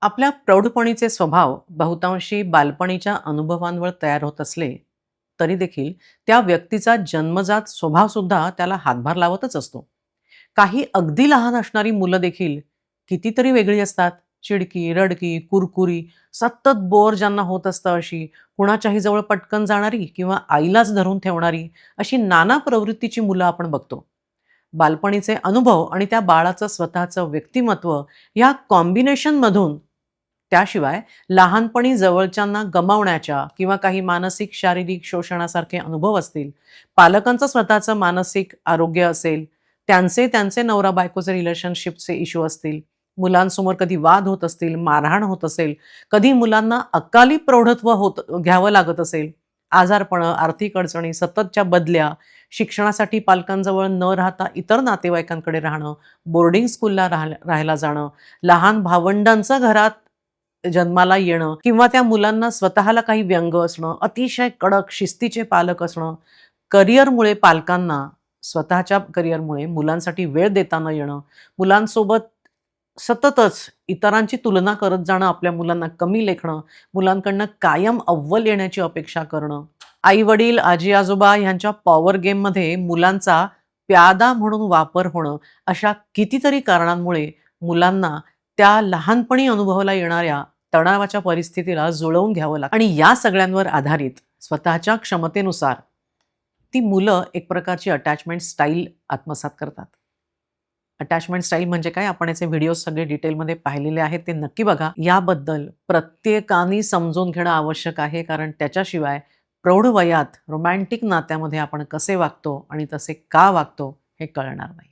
आपल्या प्रौढपणीचे स्वभाव बहुतांशी बालपणीच्या अनुभवांवर तयार होत असले तरी देखील त्या व्यक्तीचा जन्मजात स्वभाव सुद्धा त्याला हातभार लावतच असतो. काही अगदी लहान असणारी मुलं देखील कितीतरी वेगळी असतात. चिडकी, रडकी, कुरकुरी, सतत बोर ज्यांना होत असतं अशी, कुणाच्याही जवळ पटकन जाणारी किंवा आईलाच धरून ठेवणारी, अशी नाना प्रवृत्तीची मुलं आपण बघतो. बालपणीचे अनुभव आणि त्या बाळाचं स्वतःचं व्यक्तिमत्व या कॉम्बिनेशनमधून, त्याशिवाय लहानपणी जवळच्यांना गमावण्याच्या किंवा काही मानसिक शारीरिक शोषणासारखे अनुभव असतील, पालकांचं स्वतःचं मानसिक आरोग्य असेल, त्यांचे त्यांचे नवरा बायकोचे रिलेशनशिपचे इश्यू असतील, मुलांसमोर कधी वाद होत असतील, मारहाण होत असेल, कधी मुलांना अकाली प्रौढत्व होत घ्यावं लागत असेल, आजारपणं, आर्थिक अडचणी, सततच्या बदल्या, शिक्षणासाठी पालकांजवळ न राहता इतर नातेवाईकांकडे राहणं, बोर्डिंग स्कूलला राहायला जाणं, लहान भावंडांचं घरात जन्माला येणं किंवा त्या मुलांना स्वतःला काही व्यंग असणं, अतिशय कडक शिस्तीचे पालक असणं, करिअरमुळे पालकांना स्वतःच्या करिअरमुळे मुलांसाठी वेळ देता न येणं, मुलांसोबत सततच इतरांची तुलना करत जाणं, आपल्या मुलांना कमी लेखणं, मुलांकडनं कायम अव्वल येण्याची अपेक्षा करणं, आई-वडील, आजी-आजोबा ह्यांच्या पॉवर गेममध्ये मुलांचा प्यादा म्हणून वापर होणं, अशा कितीतरी कारणांमुळे मुलांना त्या लहानपणी अनुभवाला येणाऱ्या तणावाच्या परिस्थितीला जुळवून घ्यावं लागतं आणि या सगळ्यांवर आधारित स्वतःच्या क्षमतेनुसार ती मुलं एक प्रकारची अटॅचमेंट स्टाईल आत्मसात करतात. अटॅचमेंट स्टाईल म्हणजे काय? आपण याचे व्हिडिओज सगळे डिटेलमध्ये पाहिलेले आहेत, ते नक्की बघा. याबद्दल प्रत्येकाने समजून घेणं आवश्यक आहे, कारण त्याच्याशिवाय प्रौढ वयात रोमॅन्टिक नात्यामध्ये आपण कसे वागतो आणि तसे का वागतो हे कळणार नाही.